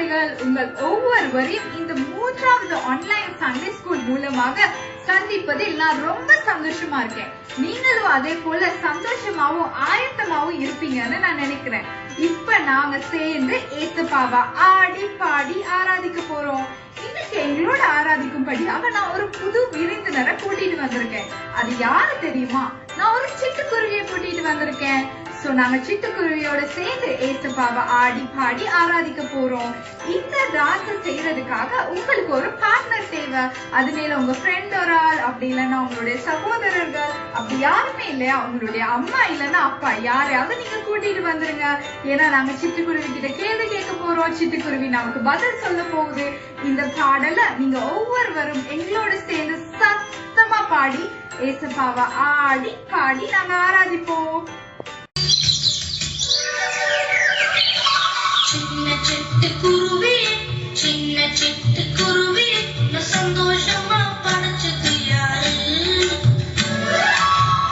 பிள்ளைகள் உங்கள் ஒவ்வொருவரையும் இந்த 3வது ஆன்லைன் சண்டே ஸ்கூல் மூலமாக சந்திப்பதில் நான் ரொம்ப சந்தோஷமா இருக்கேன். நீங்களும் அதே போல சந்தோஷமாவும் ஆயத்தமாவும் இருப்பீங்கன்னு நான் நினைக்கிறேன். இப்ப நாங்க சேர்ந்து ஏசப்பாவை ஆடி பாடி ஆராதிக்க போறோம். இன்னைக்கு எங்களோட ஆராதிக்கும்படியாக நான் ஒரு புது விருந்தினரை கூட்டிட்டு வந்திருக்கேன். அது யாரு தெரியுமா? நான் ஒரு சிட்டுக்குருவியை கூட்டிட்டு வந்திருக்கேன். சோ நாங்க சிட்டுக்குருவியோட சேர்ந்து ஏசப்பாவை ஆடி பாடி ஆராதிக்க போறோம். இந்த டான்ஸ் செய்யறதுக்காக உங்களுக்கு ஒரு பார்ட்னர் தேவை. அது மேல உங்க ஃப்ரெண்ட் ஒரு ஆள், அப்படி இல்லைன்னா உங்களுடைய சகோதரர்கள், அப்படி யாருமே இல்லையா, உங்களுடைய அம்மா இல்லைன்னா அப்பா, யாரையாவது நீங்க கூட்டிட்டு வந்துருங்க. ஏன்னா நாங்க சிட்டுக்குருவி கிட்ட கேள்வி கேட்க போறோம். சிட்டுக்குருவி நமக்கு பதில் சொல்ல போகுது. இந்த பாடல நீங்க ஒவ்வொருவரும் எங்களோட சேர்ந்து சத்தமா பாடி ஏசப்பாவை ஆடி பாடி நாங்க ஆராதிப்போம். சின்ன சிட்டுக்குருவி, சின்ன சிட்டுக்குருவி, சந்தோஷமா படைச்சது யாரு?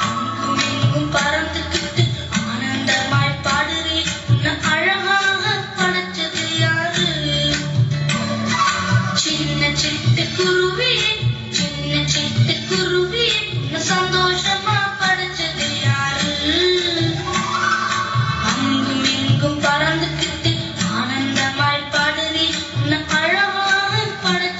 அங்கும் இங்கும் பறந்துக்கிட்டு ஆனந்தமாய் பாடுறி, அழகாக படைச்சது யாரு? சின்ன சிட்டுக்குருவி, சின்ன சிட்டுக்குருவி, சந்தோஷமா படைச்சது யாரு? அங்கும் இங்கும் பறந்துக்கிட்டு ஆனந்தமாய் பாடுறி, அழகாக படைச்சது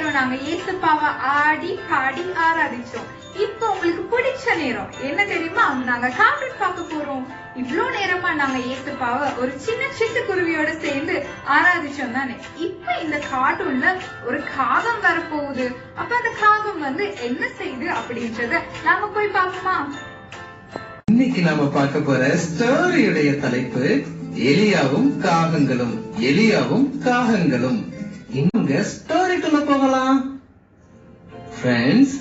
நேரம் நாங்க ஏசப்பாவை ஆடி பாடி ஆராதிச்சோம். இப்ப உங்களுக்கு பிடிச்ச நேரம் என்ன தெரியுமா? நாங்க கார்ட்டூன் பார்க்க போறோம். இவ்ளோ நேரமா நாங்க ஏசப்பாவை ஒரு சின்ன சிட்டுக்குருவியோட சேர்ந்து ஆராதிச்சோம் தானே. இப்ப இந்த கார்ட்டூன்ல ஒரு காகம் வரப்போகுது. அப்ப அந்த காகம் என்ன செய்யுது அப்படின்றத நாம போய் பார்ப்போமா? இன்னைக்கு நாம பார்க்க போற ஸ்டோரியுடைய தலைப்பு எலியாவும் காகங்களும். எலியாவும் காகங்களும். இங்க ஸ்டோரிக்குள்ள போகலாம். ஃப்ரெண்ட்ஸ்,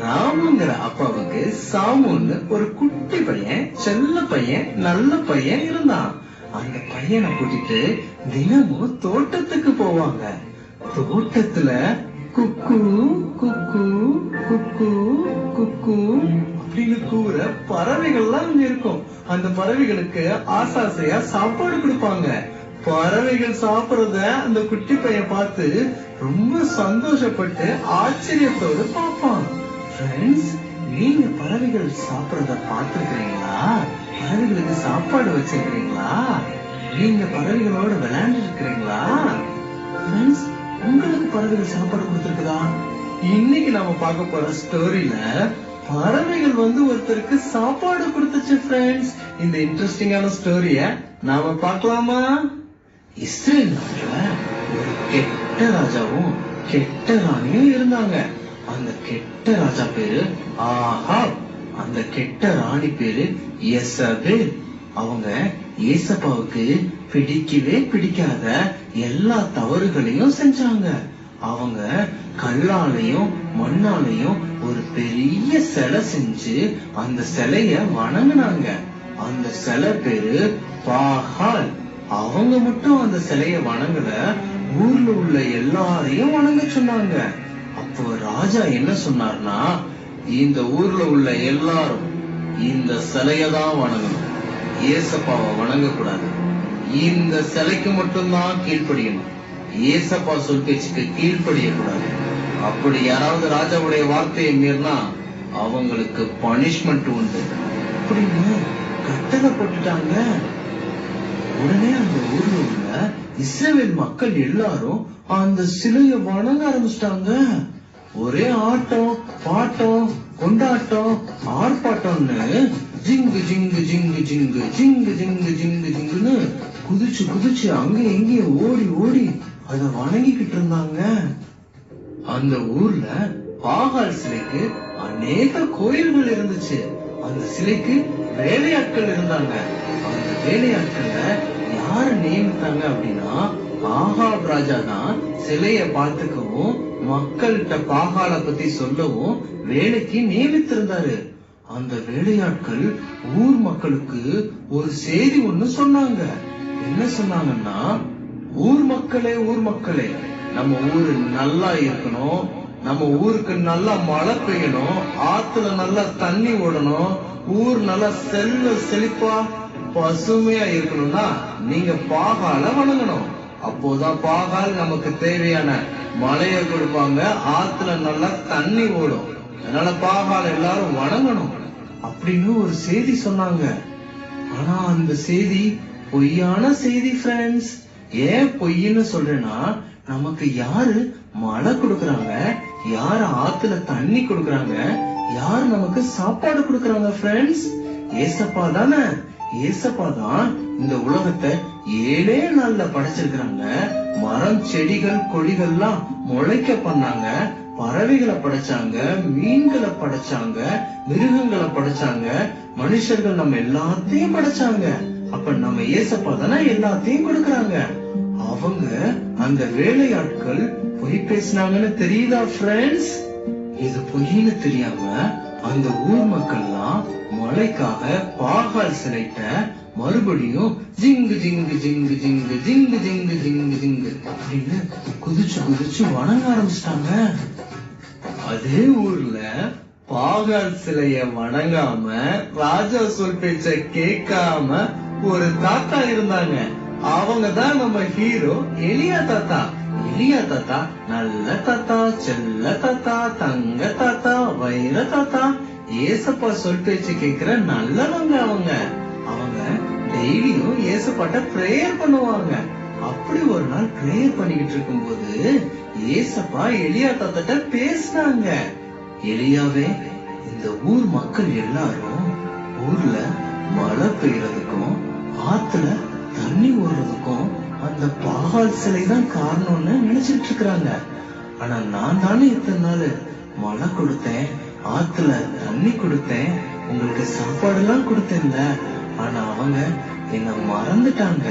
ராமுங்கிற அப்பாவுக்கு சாமுன்னு ஒரு குட்டி பையன், செல்ல பையன், நல்ல பையன் இருந்தான். அந்த பையனை கூட்டிட்டு தினமும் தோட்டத்துக்கு போவாங்க. தோட்டத்துல குக்கு குக்கு குக்கு குக்கு அப்படின்னு கூற பறவைகள்லாம் அங்க இருக்கும். அந்த பறவைகளுக்கு ஆசாசையா சாப்பாடு கொடுப்பாங்க. பறவைகள் சாப்பிடுறத அந்த குட்டி பையன் பார்த்து ரொம்ப சந்தோஷப்பட்டு ஆச்சரியத்தோடு பார்ப்பான். ஃப்ரெண்ட்ஸ், நீங்க பறவைகள் சாப்பிடுறத பார்த்துருக்கீங்களா? பறவைகளுக்கு சாப்பாடு வச்சிருக்கீங்களா? நீங்க பறவைகளோட விளையாண்டு இருக்கிறீங்களா? ஃப்ரெண்ட்ஸ், உங்களுக்கு பறவைகள் சாப்பாடு கொடுத்திருக்குதா? இன்னைக்கு நாம பார்க்க போற ஸ்டோரியில பறவைகள் ஒருத்தருக்கு சாப்பாடு கொடுத்துச்சு. ஃப்ரெண்ட்ஸ், இந்த இன்ட்ரெஸ்டிங்கான ஸ்டோரிய நாம பார்க்கலாமா? இஸ்ரேல் நாட்டுல ஒரு கெட்ட ராஜாவும் கெட்ட ராணியும் இருந்தாங்க. அந்த கெட்ட ராஜா பேரு ஆகாப். அந்த கெட்ட ராணி பேரு யேசபேல். அவங்க ஏசப்பாவுக்கு பிடிக்கவே பிடிக்காத எல்லா தவறுகளையும் செஞ்சாங்க. அவங்க கல்லாலையும் மண்ணாலையும் ஒரு பெரிய சிலை செஞ்சு அந்த சிலைய வணங்குனாங்க. அந்த சிலை பேரு பாகால். அவங்க மட்டும் அந்த சிலைய வணங்கல, ஊர்ல உள்ள எல்லாரையும் வணங்க சொன்னாங்க. அப்போ ராஜா என்ன சொன்னார்னா, இந்த ஊர்ல உள்ள எல்லாரும் இந்த சிலையதான் வணங்கணும், ஏசப்பாவை வணங்க கூடாது. இந்த சிலைக்கு மட்டும்தான் கீழ்ப்படியணும், ஏசப்பா சொல் பேச்சுக்கு கீழ்ப்படிய கூடாது. அப்படி யாராவது ராஜாவுடைய வார்த்தையை மீறினா அவங்களுக்கு பனிஷ்மெண்ட் உண்டு அப்படின்னு கட்டளை போட்டுட்டாங்க. உடனே அந்த ஊர்ல உள்ள இஸ்ரவேல் மக்கள் எல்லாரும் அந்த சிலைய வணங்க ஆரம்பிச்சிட்டாங்க. ஒரே ஆட்டம், பாட்டம், கொண்டாட்டம், ஆர்ப்பாட்டம்னு ஜிங்கு ஜிங்கு ஜிங்கு ஜிங்கு ஜிங்கு ஜிங்கு ஜிங்கு ஜிங்குன்னு குதிச்சு குதிச்சு அங்க எங்கேயும் ஓடி ஓடி அத வணங்கிக்கிட்டு இருந்தாங்க. அந்த ஊர்ல பாகால் சிலைக்கு அநேக கோயில்கள் இருந்துச்சு. அந்த சிலைக்கு வேலையாட்கள் இருந்தாங்க. அந்த வேலையாட்கள யாரு நியமித்தாங்க அப்படின்னா, ஆகாப் ராஜா தான் சிலைய பார்த்துக்கவும் மக்கள்கிட்ட பாகால பத்தி சொல்லவும் வேலைக்கு நியமித்திருந்தாரு. அந்த வேலையாட்கள் ஊர் மக்களுக்கு ஒரு செய்தி ஒண்ணு சொன்னாங்க. என்ன சொன்னாங்கன்னா, ஊர் மக்களே, நம்ம ஊரு நல்லா இருக்கணும், நம்ம ஊருக்கு நல்லா மழை பெய்யணும், ஆத்துல நல்லா தண்ணி ஓடணும், ஊர் நல்லா செழிப்பா பசுமையா இருக்கணும்னா நீங்க பாகால வணங்கணும். அப்போதான் பாகால் நமக்கு தேவையான மழைய கொடுப்பாங்க, ஆத்துல நல்லா தண்ணி ஓடும். அதனால பாகால் எல்லாரும் வணங்கணும் அப்படின்னு ஒரு செய்தி சொன்னாங்க. ஆனா அந்த செய்தி பொய்யான செய்தி. ஃப்ரெண்ட்ஸ், ஏன் பொய்ன்னு சொல்றேன்னா, நமக்கு யாரு மழை கொடுக்கறாங்க, யாரு ஆத்துல தண்ணி கொடுக்கறாங்க, யாரு நமக்கு சாப்பாடு கொடுக்கறாங்க? ஃப்ரெண்ட்ஸ், ஏசப்பா தானே. ஏசப்பா தான் இந்த உலகத்தை 7 நாள்ல படைச்சிருக்கிறாங்க. மரம், செடிகள், கொடிகள்லாம் முளைக்க பண்ணாங்க, பறவைகளை படைச்சாங்க, மீன்களை படைச்சாங்க, மிருகங்களை படைச்சாங்க, மனுஷர்கள் நம்ம எல்லாத்தையும் படைச்சாங்க. அப்ப நம்ம ஏசப்பா தானே எல்லாத்தையும் கொடுக்கறாங்க. அவங்க அந்த வேலையாட்கள் பொய் பேசினாங்கன்னு தெரியுதா? ஃப்ரெண்ட்ஸ், இது பொய்ன்னு தெரியாம அந்த ஊர் மக்கள்லாம் மழைக்காக பாகால் சிலைட்ட மறுபடியும் ஜிங்கு ஜிங்கு ஜிங்கு ஜிங்கு ஜிங்கு ஜிங்கு ஜிங்கு ஜிங்கு அப்படின்னு குதிச்சு குதிச்சு வணங்க ஆரம்பிச்சிட்டாங்க. அதே ஊர்ல பாகால் சிலைய வணங்காம ராஜா சொல் பேச்ச கேட்காம ஒரு தாத்தா இருந்தாங்க. அவங்கதான் நம்ம ஹீரோ எலியா தாத்தா. எலியா தாத்தா நல்ல தாத்தா, செல்ல தாத்தா, தங்க தாத்தா, வைர தாத்தா, ஏசப்பா சொல் பேச்சு கேக்குற நல்லவங்க. அவங்க டெய்லியும் ஏசப்பாட்ட பிரேயர் பண்ணுவாங்க. அப்படி ஒரு நாள் பிரேயர் பண்ணிக்கிட்டு இருக்கும்போது ஏசப்பா எலியா தாத்தாட்ட பேசினாங்க. எலியாவே, இந்த ஊர் மக்கள் எல்லாரும் ஊர்ல மழை பெய்யறதுக்கும் ஆத்துல தண்ணி ஓடுறதுக்கும் அந்த பாகால் சிலை தான் காரணம்னு நினைச்சிட்டு இருக்கிறாங்க. ஆனா நான் தானே இத்தனை நாள் மழை கொடுத்தேன், ஆத்துல தண்ணி கொடுத்தேன், உங்களுக்கு சாப்பாடு எல்லாம் கொடுத்தேன்ல. ஆனா அவங்க என்ன மறந்துட்டாங்க.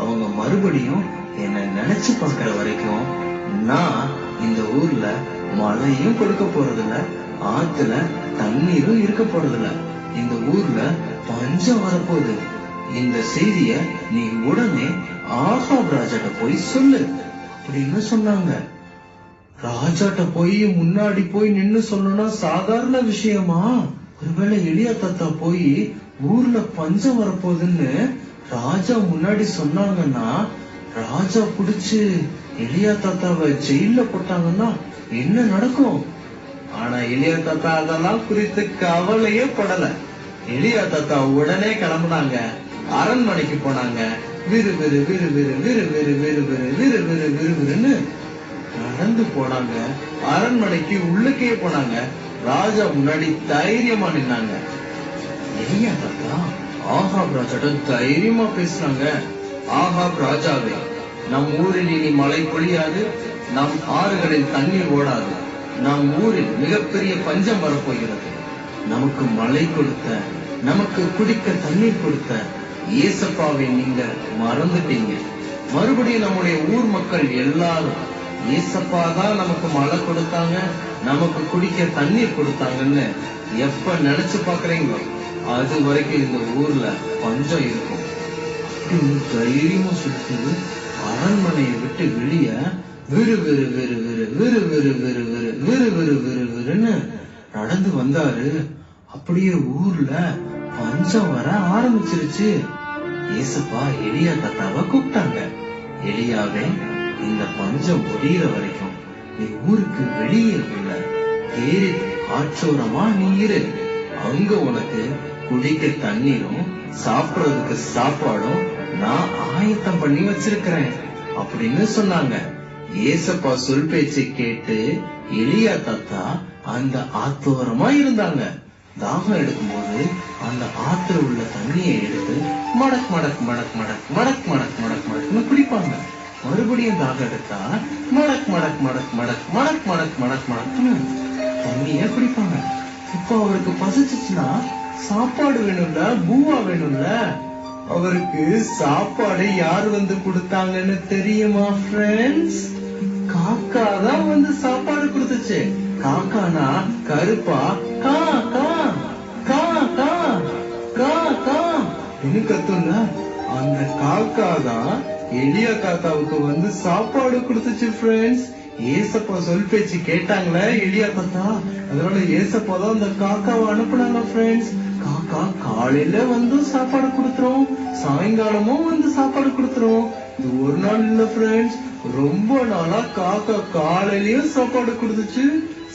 அவங்க மறுபடியும் என்ன நினைச்சு பாக்குற வரைக்கும் நான் இந்த ஊர்ல மழையும் கொடுக்க போறதில்ல, ஆத்துல தண்ணீரும் இருக்க போறதில்ல. இந்த ஊர்ல பஞ்சம் வரப்போகுது. இந்த செய்திய நீ உடனே ஆகாப் ராஜாட்ட போய் சொல்லு அப்படின்னு சொன்னாங்க. ராஜாட்ட போய் முன்னாடி போய் நின்னு சொல்லணும்னா சாதாரண விஷயமா? ஒருவேளை எலியா தாத்தா போய் ஊர்ல பஞ்சம் வரப்போகுதுன்னு ராஜா முன்னாடி சொன்னாங்கன்னா, ராஜா புடிச்சு எலியா தாத்தாவை ஜெயில போட்டாங்கன்னா என்ன நடக்கும்? ஆனா எலியா தாத்தா அதெல்லாம் குறித்து கவலையே படல. எலியா தாத்தா உடனே கிளம்புனாங்க, அரண்மனைக்கு போனாங்க. விறு விறு விறு விறு விறு விறு விறு விறு விறு விறு விறு விறுன்னு நடந்து போனாங்க. அரண்மனைக்கு உள்ளுக்கே போனாங்க. ராஜா முன்னாடி தைரியமா நின்னாங்க. எலியா தாத்தா ஆகாப் ராஜாட்ட தைரியமா பேசினாங்க. ஆகாப் ராஜாவே, நம் ஊரில் இனி மழை பொழியாது, நம் ஆறுகளில் தண்ணீர் ஓடாது, நம் ஊரில் மிகப்பெரிய பஞ்சம் வரப்போகிறது. நமக்கு மழை கொடுத்த, நமக்கு குடிக்க தண்ணீர் கொடுத்த ஏசப்பாவை நீங்க மறந்துட்டீங்க. மறுபடியும் நம்முடைய ஊர் மக்கள் எல்லாரும் ஏசப்பா தான் நமக்கு மழை கொடுத்தாங்க, நமக்கு குடிக்க தண்ணீர் கொடுத்தாங்கன்னு எப்ப நினைச்சு பாக்குறீங்களோ அது வரைக்கும் இந்த ஊர்ல பஞ்சம் இருக்கும் அப்படின்னு தைரியமா சொல்லிட்டு அரண்மனையை விட்டு வெளிய விறு விறு விறு விறு விறு விறு விறு விறு விறு விறு விறு விறுன்னு நடந்து வந்தாரு. அப்படியே ஊர்ல பஞ்சம் வர ஆரம்பிச்சிருச்சு. ஏசப்பா எலியா தாத்தாவை கூப்பிட்டாங்க. எலியாவே, இந்த பஞ்சம் முடிகிற வரைக்கும் நீ ஊருக்கு வெளியே உள்ள தேரி ஆற்றோரமா நீ இரு. அங்க உனக்கு குடிக்க தண்ணீரும் சாப்பிடுறதுக்கு சாப்பாடும் நான் ஆயத்தம் பண்ணி வச்சிருக்கிறேன் அப்படின்னு சொன்னாங்க. ஏசப்பா சொல் பேச்சை கேட்டு எலியா தாத்தா அந்த ஆத்தோரமா இருந்தாங்க. தாகம் எடுக்கும்போது அந்த ஆத்துல உள்ள தண்ணியை எடுத்து மடக் மடக் மடக் மடக் மடக் மடக் மடக் மடக்னு குடிப்பாங்க. மறுபடியும் தாகம் எடுத்தா மடக் மடக் மடக் மடக் மடக் மடக் மடக் மடக்னு தண்ணிய குடிப்பாங்க. இப்போ அவருக்கு பசிச்சுச்சுன்னா சாப்பாடு வேணும்ல, பூவா வேணும்ல. அவருக்கு சாப்பாடு யார் வந்து கொடுத்தாங்கன்னு தெரியுமா ஃப்ரெண்ட்ஸ்? காக்கா தான் வந்து சாப்பாடு கொடுத்துச்சு. காக்கானா கருப்பா கா கா கா கா கா கா இன்னும் கத்தும்ல, அந்த காக்கா தான் எலியா தாத்தாவுக்கு வந்து சாப்பாடு கொடுத்துச்சு ஃப்ரெண்ட்ஸ். ஏசப்பா சொல் பேச்சு கேட்டாங்களே எலியா தாத்தா, அதனால ஏசப்பா தான் அந்த காக்காவை அனுப்புனாங்க ஃப்ரெண்ட்ஸ். காக்கா காலையில வந்து சாப்பாடு கொடுத்துரும், சாயங்காலமும் வந்து சாப்பாடு கொடுத்துரும். இது ஒரு நாள் இல்ல ஃப்ரெண்ட்ஸ், ரொம்ப நாளா காக்கா காலையிலயும் சாப்பாடு கொடுத்துச்சு,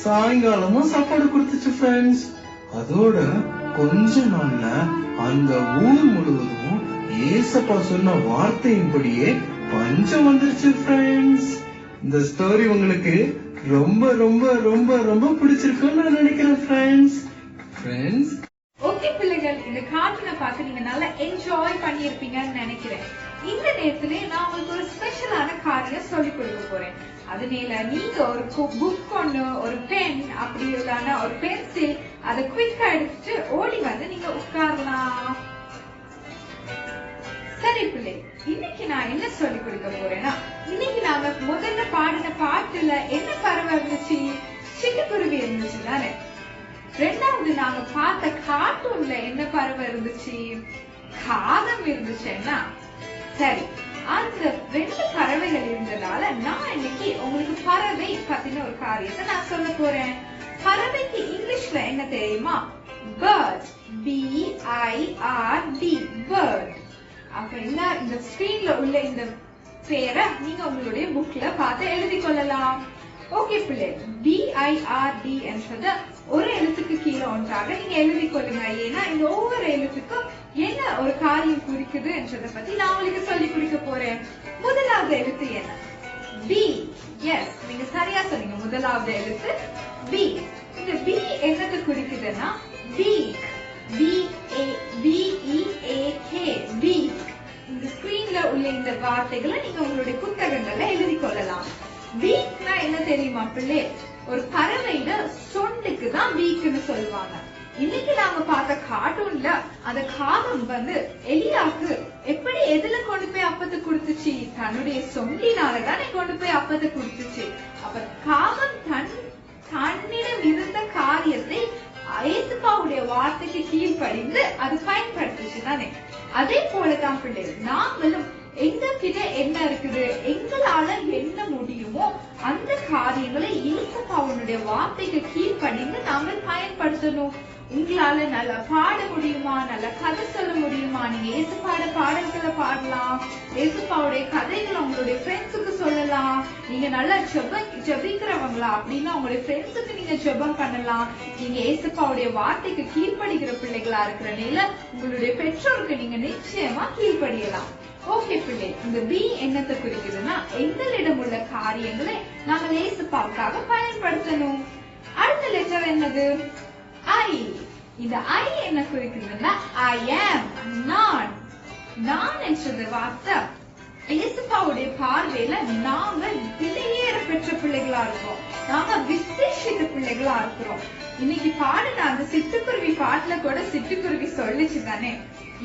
சாயங்காலமும் சாப்பாடு கொடுத்துச்சு ஃப்ரெண்ட்ஸ். அதோட கொஞ்ச நாள்ல அந்த ஊர் முழுவதும் ஏசப்பா சொன்ன வார்த்தையின்படியே பஞ்சம் வந்துருச்சு ஃப்ரெண்ட்ஸ். இந்த ஸ்டோரி உங்களுக்கு ரொம்ப ரொம்ப ரொம்ப ரொம்ப பிடிச்சிருக்குன்னு நான் நினைக்கிறேன் ஃப்ரெண்ட்ஸ். ஓகே பிள்ளைகள், இந்த கார்ட்டூனை பார்த்து நீங்க நல்லா என்ஜாய் பண்ணியிருப்பீங்கன்னு நினைக்கிறேன். இந்த நேரத்துல நான் உங்களுக்கு ஒரு ஸ்பெஷலான காரியம் சொல்லி கொடுக்க போறேன். அதனால நீங்க ஒரு புக் ஒண்ணு, ஒரு பென், அப்படி இல்லைன்னா ஒரு பென்சில், அதை குவிக்கா எடுத்துட்டு ஓடி வந்து நீங்க உட்காரலாம். சரி பிள்ளை, இன்னைக்கு நான் என்ன சொல்லி கொடுக்க போறேன்னா, இன்னைக்கு நாங்க முதல்ல பாடின பாட்டுல என்ன பறவை இருந்துச்சு? சிட்டுக்குருவி இருந்துச்சு தானே. ரெண்டாவது நாங்க பார்த்த கார்ட்டூன்ல என்ன பறவை இருந்துச்சு? காகம் இருந்துச்சுன்னா சரி, அந்த ரெண்டு பறவைகள் இருந்ததால நான் இன்னைக்கு உங்களுக்கு பறவை பத்தின ஒரு காரியத்தை நான் சொல்ல போறேன். பறவைக்கு இங்கிலீஷ்ல என்ன தெரியுமா? bird, BIRD, bird. அப்ப இந்த ஸ்கிரீன்ல உள்ள இந்த பேரை நீங்க உங்களுடைய புக்ல பார்த்து எழுதி கொள்ளலாம். ஓகே பிள்ளை, BIRD என்றது ஒரு எழுத்துக்கு கீழே ஒன்றாக நீங்க எழுதி கொள்ளுங்க. ஏன்னா இந்த ஒவ்வொரு எழுத்துக்கும் என்ன ஒரு காரியம் குறிக்குது என்றதை பத்தி நான் உங்களுக்கு சொல்லி கொடுக்க போறேன். முதலாவது எழுத்து என்ன? பி. எஸ், நீங்க சரியா சொன்னீங்க. முதலாவது எழுத்து பி. இந்த பி என்னது குறிக்குதுன்னா வீக். B-E-A-K, week. இந்த ஸ்கிரீன்ல உள்ள இந்த வார்த்தைகளை நீங்க உங்களுடைய புத்தகங்கள்ல எழுதி கொள்ளலாம். வீக்னா என்ன தெரியுமா பிள்ளை? ஒரு பறவையில சொண்டுக்கு தான் வீக்னு சொல்லுவாங்க. இன்னைக்கு நாங்க பார்த்த கார்ட்டூன்ல அந்த காகம் வந்து எலியாக்கு எப்படி எதுல கொண்டு போய் அப்பத்தை கொடுத்துச்சு? தன்னுடைய சொண்டினாலதானே கொண்டு போய் அப்பத்தை கொடுத்துச்சு. அப்ப காகம் தன்னிடம் இருந்த காரியத்தை ஏசப்பாவுடைய வார்த்தைக்கு கீழ்ப்படிந்து அது பயன்படுத்துச்சு தானே. அதே போலதான் பிள்ளைகள் நாங்களும் எங்க கிட்ட என்ன இருக்குது, எங்களால என்ன முடியுமோ அந்த காரியங்களை ஏசப்பாவுடைய வார்த்தைக்கு கீழ்ப்படிந்து நாங்கள் பயன்படுத்தணும். உங்களால நல்லா பாட முடியுமா, நல்லா கதை சொல்ல முடியுமா, நீங்க ஏசப்பாட பாடல்களை பாடலாம். ஏசப்பாவுடைய கதைகளை உங்களுடைய ஃப்ரெண்ட்ஸுக்கு சொல்லலாம். நீங்க நல்லா ஜெபிக்கிறவங்களா அப்படின்னா உங்களுடைய ஃப்ரெண்ட்ஸுக்கு நீங்க ஜெபம் பண்ணலாம். நீங்க ஏசப்பாவுடைய வார்த்தைக்கு கீழ்ப்படுகிற பிள்ளைகளா இருக்கிற நிலை உங்களுடைய பெற்றோருக்கு நீங்க நிச்சயமா கீழ்ப்படியலாம். ஓகே பிள்ளை, இந்த பி என்னத்தை குறிக்குதுன்னா எங்களிடம் உள்ள காரியங்களை நாங்கள் ஏசப்பாவுக்காக பயன்படுத்தணும். அடுத்த லெட்டர் என்னது? ஐ. இந்த ஐ என்ன குறிக்குதுன்னா ஐ ஆம், நான். நான் என்ற வார்த்தை ஏசப்பாவுடைய பார்வையில நாங்க விலையேற பெற்ற பிள்ளைகளா இருக்கோம். நாங்க விசேஷித்த பிள்ளைகளா இருக்கிறோம். இன்னைக்கு பாடுன அந்த சிட்டுக்குருவி பாட்டுல கூட சிட்டுக்குருவி சொல்லிச்சு தானே,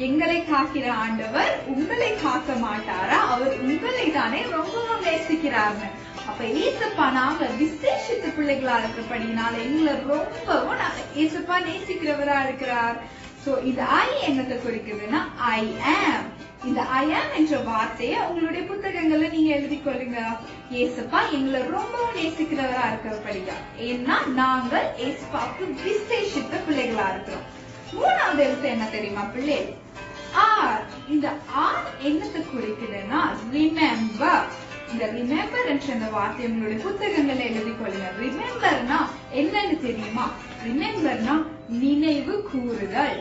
எங்களை காக்கிற ஆண்டவர் உங்களை காக்க மாட்டாரா, அவர் உங்களை தானே ரொம்பவும் நேசிக்கிறார்னு. அப்ப ஏசப்பா நாங்க விசேஷித்த பிள்ளைகளா இருக்கிறபடினால எங்களை ரொம்பவும் ஏசப்பா நேசிக்கிறவரா இருக்கிறார். சோ இது ஐ என்னத்தை குறிக்குதுன்னா ஐ ஆம். இந்த ஐ ஆம் என்ற வார்த்தைய உங்களுடைய புத்தகங்கள்ல நீங்க எழுதி கொள்ளுங்க. ஏசப்பா எங்களை ரொம்பவும் நேசிக்கிறவரா இருக்கிறபடியா, ஏன்னா நாங்கள் ஏசப்பாவுக்கு விசேஷித்த பிள்ளைகளா இருக்கிறோம். மூணாவது எழுத்து என்ன தெரியுமா பிள்ளை? ஆர். இந்த ஆர் என்னத்தை குறிக்குதுன்னா ரிமெம்பர். இந்த ரிமெம்பர் என்ற இந்த வார்த்தை உங்களுடைய புத்தகங்களை எழுதி கொள்ளுங்க. ரிமெம்பர்னா என்னன்னு தெரியுமா? ரிமெம்பர்னா நினைவு கூறுதல்.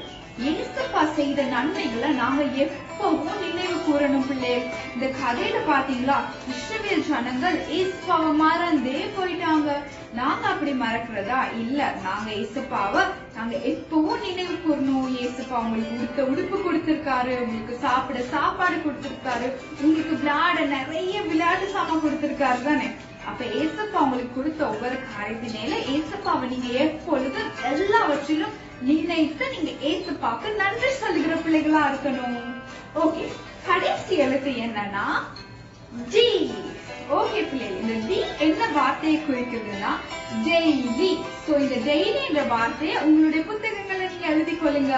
ஏசப்பா செய்த நன்மைகளை நாங்க எப்பவும் நினைவு கூறணும் பிள்ளை. இந்த கதையில பாத்தீங்களா, இஸ்ரவேல் ஜனங்கள் ஏசப்பாவை மறந்தே போயிட்டாங்க. நாங்க அப்படி மறக்கிறதா இல்ல. நாங்க ஏசப்பாவை நாங்க எப்பவும் நினைவு கூறணும். ஏசப்பா உங்களுக்கு உடுத்த உடுப்பு கொடுத்திருக்காரு, உங்களுக்கு சாப்பிட சாப்பாடு கொடுத்திருக்காரு, உங்களுக்கு விளையாட நிறைய விளையாட்டு சாமான் கொடுத்திருக்காரு தானே. அப்ப ஏசப்பா உங்களுக்கு கொடுத்த ஒவ்வொரு காரியத்தினால ஏசப்பாவை நீங்க எப்பொழுது எல்லாவற்றிலும் நினைத்து நீங்க ஏசப்பாக்கு நன்றி சொல்லுகிற பிள்ளைகளா இருக்கணும். ஓகே, கடைசி எழுத்து என்னன்னா டி. ஓகே பிள்ளைகள், இந்த டி என்ன வார்த்தையை குறிக்குதுன்னா டெய்லி. சோ இந்த டெய்லி என்ற வார்த்தையை உங்களுடைய புத்தகங்களை நீங்க எழுதி கொள்ளுங்க.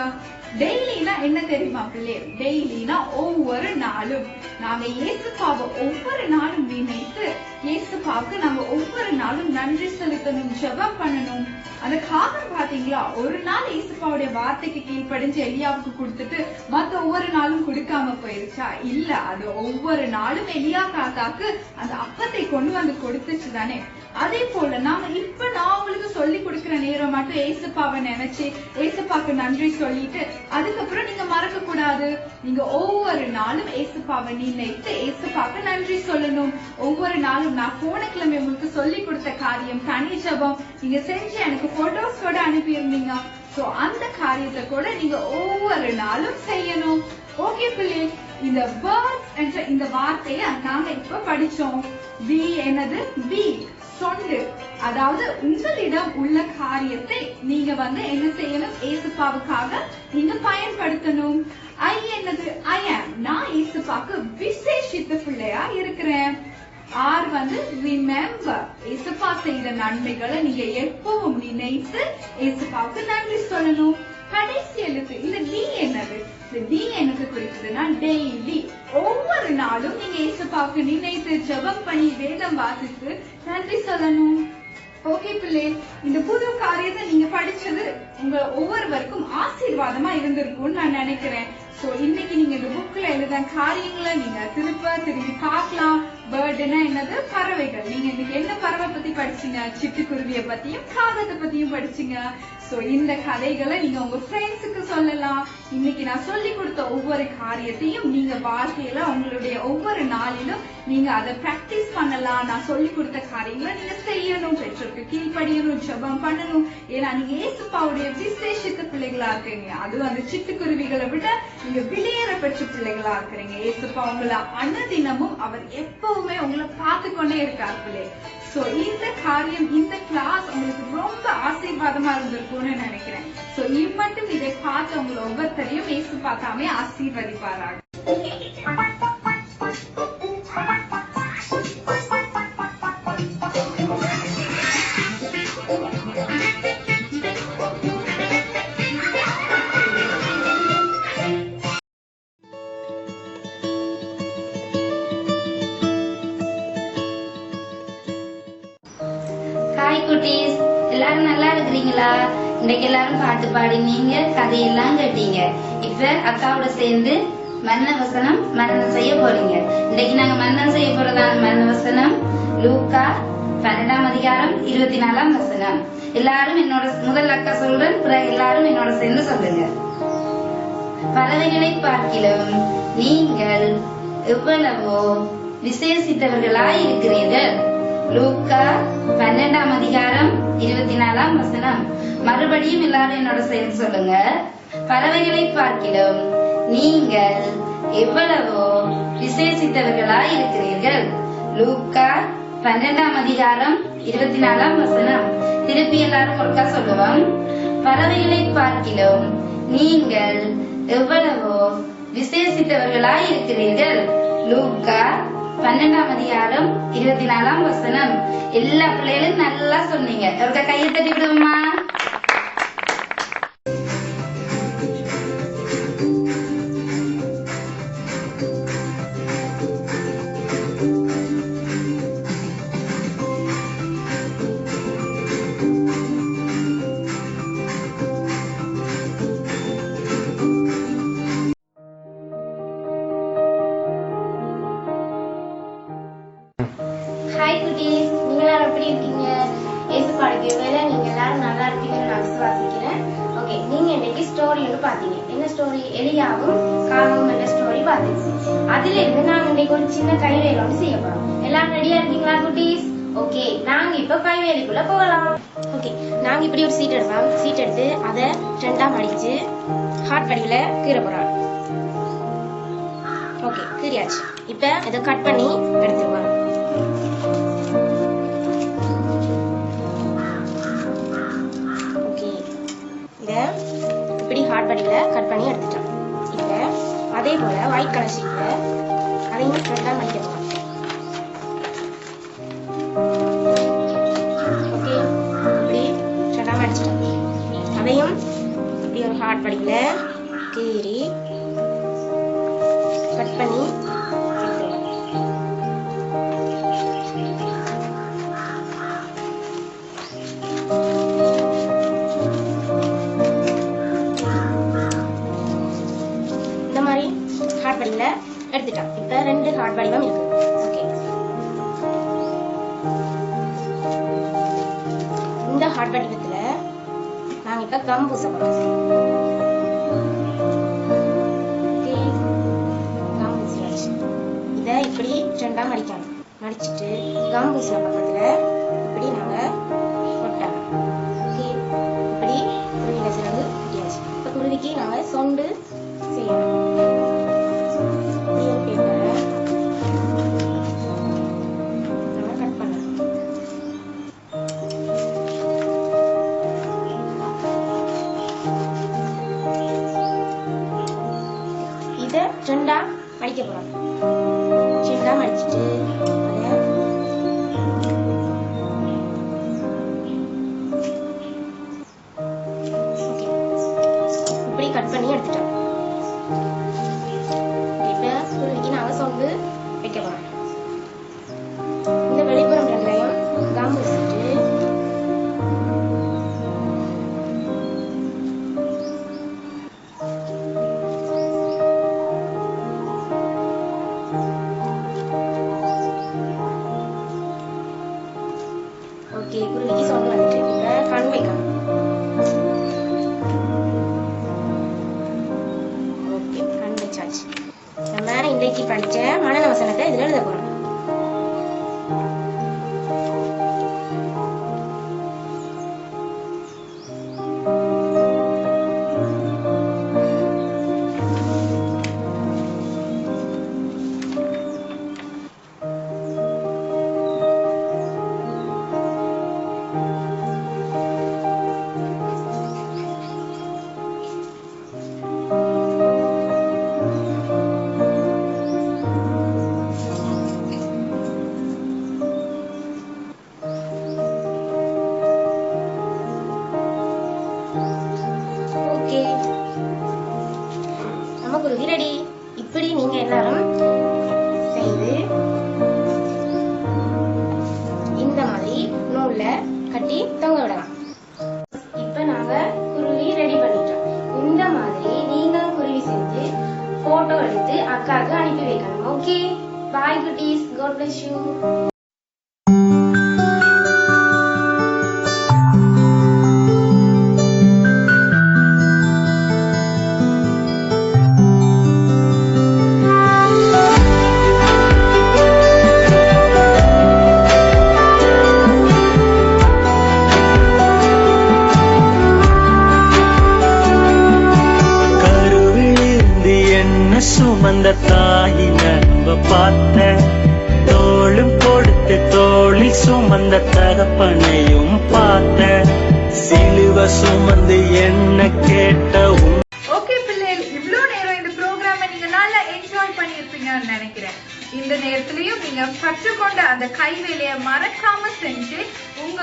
டெய்லினா என்ன தெரியுமா பிள்ளை? டெய்லினா ஒவ்வொரு நாளும். நாங்க ஏசப்பாவை ஒவ்வொரு நாளும் நினைத்து ஏசப்பாவுக்கு நாங்க ஒவ்வொரு நாளும் நன்றி செலுத்தணும், ஜெபம் பண்ணணும். அந்த காகம் பாத்தீங்களா, ஒரு நாள் ஏசப்பாவுடைய வார்த்தைக்கு கீழ்ப்படிஞ்சு எலியாவுக்கு கொடுத்துட்டு மத்த ஒவ்வொரு நாளும் கொடுக்காம போயிருச்சா? இல்ல, அது ஒவ்வொரு நாளும் எலியா தாத்தாக்கு அந்த அப்பத்தை கொண்டு வந்து கொடுத்துச்சு தானே. அதே போல நாம இப்ப நான் உங்களுக்கு சொல்லி கொடுக்கிற நேரம் மட்டும் ஏசப்பாவை நினைச்சு ஏசப்பாக்கு நன்றி சொல்லிட்டு அதுக்கப்புறம் நீங்க மறக்க கூடாது. நீங்க ஒவ்வொரு நாளும் ஏசப்பாவை நினைத்து ஏசப்பாக்கு நன்றி சொல்லணும். ஒவ்வொரு நாளும் நான் போன கிழமை உங்களுக்கு சொல்லி கொடுத்த காரியம் தனி ஜெபம் நீங்க செஞ்சு எனக்கு போட்டோஸ் கூட அனுப்பி இருந்தீங்க. சோ அந்த காரியத்தை கூட நீங்க ஒவ்வொரு நாளும் செய்யணும். ஓகே பிள்ளை, இந்த வேர்ட்ஸ் என்ற இந்த வார்த்தைய நாங்க இப்ப படிச்சோம். வி என்னது? வீக், சொண்டு. அதாவது உங்களிடம் உள்ள காரியத்தை நீங்க என்ன செய்யணும்? ஏசப்பாவுக்காக நீங்க பயன்படுத்தணும். ஐ என்னது? ஐ ஆம். நான் ஏசப்பாக்கு விசேஷித்த பிள்ளையா இருக்கிறேன். Are remember. ஏசப்பா செய்த நன்மைகளை நீங்க எப்பவும் நினைத்து ஏசப்பாவுக்கு நன்றி சொல்லணும். கடைசி எழுத்து இந்த டி என்னது? இந்த டி எனக்கு குறிக்குதுன்னா டெய்லி. ஒவ்வொரு நாளும் நீங்க ஏசப்பாவுக்கு நினைத்து ஜெபம் பண்ணி வேதம் வாசித்து நன்றி சொல்லணும். ஓகே பிள்ளை, இந்த புது காரியத்தை நீங்க படிச்சது உங்க ஒவ்வொருவருக்கும் ஆசீர்வாதமா இருந்திருக்கும்னு நான் நினைக்கிறேன். சோ இன்னைக்கு நீங்க இந்த புக்ல எழுத காரியங்களை நீங்க திருப்பி பார்க்கலாம். பேர்டுனா என்னது? பறவைகள். நீங்க இன்னைக்கு என்ன பறவை பத்தி படிச்சீங்க? சிட்டுக்குருவிய பத்தியும் காகத்தை பத்தியும் படிச்சீங்க. சோ இந்த கதைகளை நீங்க உங்க ஃப்ரெண்ட்ஸுக்கு சொல்லலாம். இன்னைக்கு நான் சொல்லி கொடுத்த ஒவ்வொரு காரியத்தையும் நீங்க வாழ்க்கையில உங்களுடைய ஒவ்வொரு நாளிலும் நீங்க அதை பிராக்டிஸ் பண்ணலாம். நான் சொல்லி கொடுத்த காரியங்களை நீங்க செய்யணும், பெற்றோருக்கு கீழ்ப்படியணும், ஜெபம் பண்ணணும். ஏன்னா நீங்க ஏசுப்பாவுடைய விசேஷித்த பிள்ளைகளா இருக்கீங்க. அதுவும் அந்த சிட்டுக்குருவிகளை விட நீங்க வெளியேற பெற்ற பிள்ளைகளா இருக்கிறீங்க. ஏசுப்பா உங்களை அனுதினமும் அவர் எப்பவுமே உங்களை பார்த்து கொண்டே இருக்கார் பிள்ளை. சோ இந்த காரியம், இந்த கிளாஸ் உங்களுக்கு ரொம்ப ஆசீர்வாதமா இருந்திருக்கும்னு நினைக்கிறேன். சோ இம்மட்டும் இதை பார்த்து உங்களை ஒவ்வொருத்தரையும் ஏசு பார்த்தாமே ஆசீர்வதிப்பாராக. ஹாய் குட்டீஸ், எல்லாரும் நல்லா இருக்கிறீங்களா? இன்னைக்கு எல்லாரும் பாட்டு பாடினீங்க, கதையெல்லாம் கேட்டீங்க. இப்ப அக்காவோட சேர்ந்து மரண வசனம் மரணம் செய்ய போறீங்க. இன்னைக்கு நாங்க மரணம் செய்ய போறதான மரண வசனம் லூக்கா 12ஆம் அதிகாரம் 24ஆம் வசனம். எல்லாரும் என்னோட முதல் அக்கா சொல்றேன், பிறகு எல்லாரும் என்னோட சேர்ந்து சொல்லுங்க. பறவைகளை பார்க்கிலும் நீங்கள் எவ்வளவோ விசேஷித்தவர்களாய் இருக்கிறீர்கள். லூக்கா 12ஆம் அதிகாரம் 24ஆம் வசனம். மறுபடியும் எல்லாரும் என்னோட சேர்ந்து சொல்லுங்க. பறவைகளை பார்க்கிலும் நீங்கள் எவ்வளவோ விசேஷித்தவர்களாய் இருக்கிறீர்கள். லூக்கா 12ஆம் அதிகாரம் 24ஆம் வசனம். திருப்பி எல்லாரும் ஒருக்கா சொல்லுவோம். பறவைகளை பார்க்கிலும் நீங்கள் எவ்வளவோ விசேஷித்தவர்களாய் இருக்கிறீர்கள். லூக்கா 12ஆம் அதிகாரம் 24ஆம் வசனம். எல்லா பிள்ளைகளும் நல்லா சொன்னீங்க. ஒருக்கா கையை தட்டி விடுவோமா? ஹாய் குட்டீஸ், நீங்க எல்லாரும் எப்படி இருக்கீங்க? ஏசு பாடிக்கவேல நீங்க எல்லாரும் நல்லா இருப்பீங்கன்னு நான் விசுவாசிக்கிறேன். ஓகே, நீங்க இன்னைக்கு ஸ்டோரி ஒன்று பாத்தீங்க. என்ன ஸ்டோரி? எலியாவும் காகமும் என்ற ஸ்டோரி பாத்தீங்க. அதுல இருந்து நாங்க இன்னைக்கு ஒரு சின்ன கைவேலை ஒன்று செய்ய போறோம். எல்லாரும் ரெடியா இருக்கீங்களா குட்டீஸ்? ஓகே, நாங்க இப்ப கைவேலைக்குள்ள போகலாம். ஓகே, நாங்க இப்படி ஒரு சீட் எடுப்போம். சீட் எடுத்து அதை ரெண்டா மடிச்சு ஹார்ட் படியில கீற போறோம். ஓகே, கீறியாச்சு. இப்ப இதை கட் பண்ணி எடுத்துருவோம். இப்படி ஹார்ட் படியில கட் பண்ணி எடுத்துட்டோம். இப்ப அதே போல ஒயிட் கலர் ஷீட்ல அதையும் ரெண்டா மடிக்க போறோம். ஓகே, இப்படி ரெண்டா மடிச்சிட்டோம். அதையும் இப்படி ஒரு ஹார்ட் படியில கீறி கட் பண்ணி எடுத்துருவோம். ஹார்ட் படியில எடுத்துட்டோம். இப்ப ரெண்டு ஹார்ட் படிவம் இருக்கு. ஓகே, இந்த ஹார்ட் படிவத்துல நாங்க இப்ப கம் பூச போறோம். ஓகே, கம் பூசியாச்சு. இத இப்படி ரெண்டா மடிக்கணும். மடிச்சிட்டு கம் பூசின பக்கத்துல இப்படி நாங்க ஒட்டணும். ஓகே, இப்படி குருவில சேர்ந்து ஒட்டியாச்சு. இப்ப குருவிக்கு நாங்க சொண்டு செய்யணும். ரெண்டா மடிக்க போறோம். ரெண்டா மடிச்சிட்டு இப்படி கட் பண்ணி எடுத்துட்டோம். இப்ப குருவிக்கு நாங்க சொண்டு வைக்க போறோம். இந்த வெளிப்புறம் ரெண்டையும் கம் வச்சுட்டு படிச்ச மனன வசனத்தை இதுல எழுத போறோம். நமக்கு ரெடி. இப்படி நீங்க எல்லாரும் செய்து இந்த மாதிரி நூல்ல கட்டி தொங்க விடலாம். இப்ப நாங்க குருவி ரெடி பண்ணிட்டோம். இந்த மாதிரி நீங்களும் குருவி செஞ்சு போட்டோ எடுத்து அக்காவுக்கு அனுப்பி வைக்கணும். ஓகே, பாய் குட்டீஸ், காட் பிளஸ் யூ. சுமந்த தாயின் அன்ப பார்த்த தோளும் கொடுத்து தோளில் சுமந்த தகப்பனையும் பார்த்த சிலுவ சுமந்து என்ன கேட்ட. ஓகே பிள்ளைகள், இவ்ளோ நேரம் இந்த ப்ரோக்ராமை நீங்க நல்லா என்ஜாய் பண்ணிருப்பீங்கன்னு நினைக்கிறேன். இந்த நேரத்திலயும் நீங்க கற்றுக்கொண்ட அந்த கைவேலைய மறக்காம செஞ்சு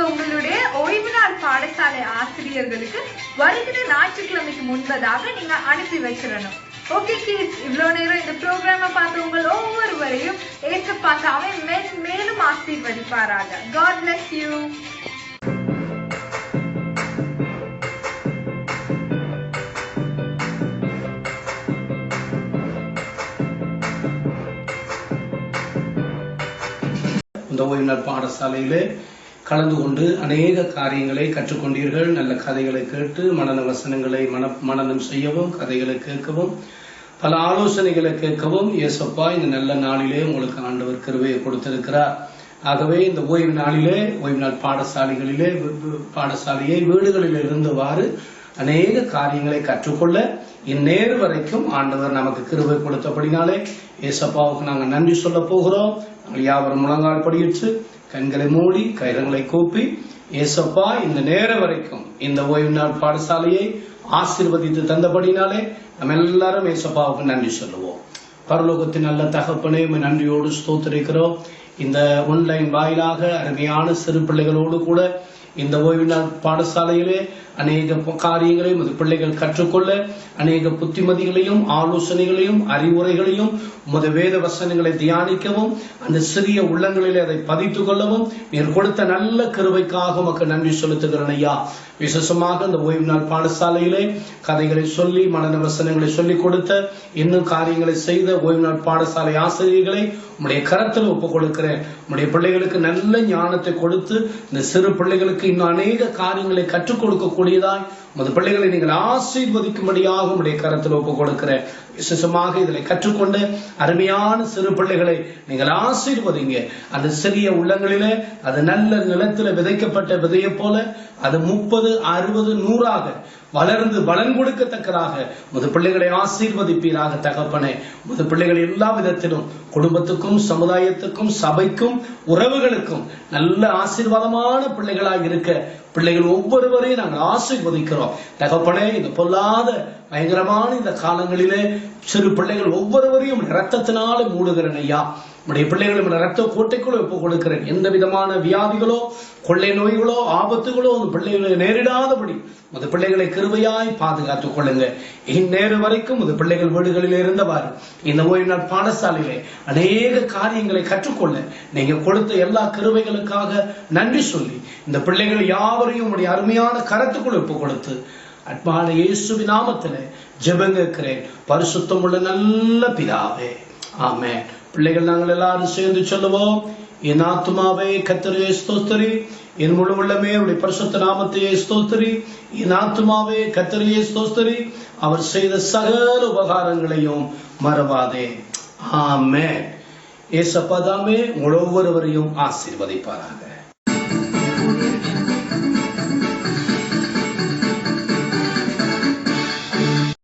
உங்களுடைய ஓய்வு நாள் பாடசாலை ஆசிரியர்களுக்கு வருகிற ஞாயிற்றுக்கிழமைக்கு முன்பதாக நீங்க அனுப்பி வச்சிடணும். ஓகே கிட்ஸ், இவ்வளோ நேரம் இந்த ப்ரோக்ராமை பார்த்து உங்கள் ஒவ்வொருவரையும் ஏசப்பா தாமே மேலும் ஆசீர்வதிப்பாராக. God bless you. இந்த ஓய்வு நாள் பாடசாலையிலே கலந்து கொண்டு அநேக காரியங்களை கற்றுக்கொண்டீர்கள். நல்ல கதைகளை கேட்டு மனன வசனங்களை மனனம் செய்யவும், கதைகளை கேட்கவும், பல ஆலோசனைகளை கேட்கவும் இயேசப்பா இந்த நல்ல நாளிலே உங்களுக்கு ஆண்டவர் கிருபையை கொடுத்திருக்கிறார். ஆகவே இந்த ஓய்வு நாளிலே ஓய்வு நாள் பாடசாலையை வீடுகளில் இருந்தவாறு அநேக காரியங்களை கற்றுக்கொள்ள இந்நேரு வரைக்கும் ஆண்டவர் நமக்கு கிருபை கொடுத்தபடினாலே இயேசப்பாவுக்கு நாங்கள் நன்றி சொல்ல போகிறோம். நாங்கள் யாவரும் முழங்கால் படியிட்டு கண்களை மூடி கைரங்களை கூப்பி, இயேசப்பா இந்த நேரம் வரைக்கும் இந்த ஓய்வு நாள் பாடசாலையை ஆசீர்வதித்து தந்தபடினாலே நம்ம எல்லாரும் இயேசப்பாவுக்கு நன்றி சொல்லுவோம். பரலோகத்தின் நல்ல தகப்பனே, நன்றியோடு ஸ்தோத்திரிக்கிறோம். இந்த ஆன்லைன் வாயிலாக அருமையான சிறு பிள்ளைகளோடு கூட இந்த ஓய்வு நாள் பாடசாலையிலே அநேக காரியங்களையும் அது பிள்ளைகள் கற்றுக்கொள்ள அநேக புத்திமதிகளையும் ஆலோசனைகளையும் அறிவுரைகளையும் உமது வேத வசனங்களை தியானிக்கவும் அந்த சிறிய உள்ளங்களிலே அதை பதித்துக் கொள்ளவும் நீர் கொடுத்த நல்ல கிருபைக்காக உமக்கு நன்றி செலுத்துகிறேன் ஐயா. விசேஷமாக இந்த ஓய்வு நாள் பாடசாலையிலே கதைகளை சொல்லி மனன வசனங்களை சொல்லிக் கொடுத்த இன்னும் காரியங்களை செய்த ஓய்வு நாள் பாடசாலை ஆசிரியர்களை உம்முடைய கரத்தில் ஒப்புக் கொடுக்கிறேன். உம்முடைய பிள்ளைகளுக்கு நல்ல ஞானத்தை கொடுத்து இந்த சிறு பிள்ளைகளுக்கு இன்னும் அநேக காரியங்களை கற்றுக் கொடுக்கக்கூடியதாய் உமது பிள்ளைகளை நீங்கள் ஆசீர்வதிக்கும்படியாக உம்முடைய கரத்தில் ஒப்புக் கொடுக்கிறேன். விசேஷமாக இதில் கற்றுக்கொண்ட அருமையான சிறு பிள்ளைகளை நீங்கள் ஆசீர்வதிங்க. அந்த சிறிய உள்ளங்களிலே அது நல்ல நிலத்தில் விதைக்கப்பட்ட விதையை போல அது 30, 60, 100ஆக வளர்ந்து பலன் கொடுக்கத்தக்கதாக முது பிள்ளைகளை ஆசீர்வதிப்பீராக தகப்பனே. முது பிள்ளைகள் எல்லா விதத்திலும் குடும்பத்துக்கும் சமுதாயத்துக்கும் சபைக்கும் உறவுகளுக்கும் நல்ல ஆசீர்வாதமான பிள்ளைகளாக இருக்க பிள்ளைகள் ஒவ்வொருவரையும் நாங்கள் ஆசீர்வதிக்கிறோம் தகப்பனே. இந்த பொல்லாத பயங்கரமான இந்த காலங்களிலே சிறு பிள்ளைகள் ஒவ்வொருவரையும் இரத்தத்தினால மூடுகிறேன் ஐயா. நம்முடைய பிள்ளைகளை ரத்த கோட்டைக்குள்ள ஒப்புக் கொடுக்கிறேன். எந்த விதமான வியாதிகளோ கொள்ளை நோய்களோ ஆபத்துகளோ அந்த பிள்ளைகளை நேரிடாதபடி அந்த பிள்ளைகளை கிருபையாய் பாதுகாத்துக் கொள்ளுங்க. இந்நேரம் வரைக்கும் அந்த பிள்ளைகள் வீடுகளில் இருந்தவாறு இந்த ஓய்வு நாள் பாடசாலையிலே அநேக காரியங்களை கற்றுக்கொள்ள நீங்க கொடுத்த எல்லா கிருபைகளுக்காக நன்றி சொல்லி இந்த பிள்ளைகள் யாவரையும் உடைய அருமையான கரத்துக்குள் ஒப்புக் கொடுத்து அன்பான இயேசுவின் நாமத்திலே ஜெபங்கேற்கிறேன் பரிசுத்தம் உள்ள நல்ல பிதாவே, ஆமென். பிள்ளைகள் நாங்கள் எல்லாரும் சேர்ந்து சொல்லுவோம். என் ஆத்துமாவே கர்த்தரை ஸ்தோத்திரி, என் முழு உள்ளமே அவருடைய பரிசுத்த நாமத்தையே ஸ்தோத்திரி. என் ஆத்துமாவே கர்த்தரை ஸ்தோத்திரி, அவர் செய்த சகல உபகாரங்களையும் மறவாதே. ஆமென். ஏசப்பா தாமே உங்கள் ஒவ்வொருவரையும் ஆசீர்வதிப்பாராக.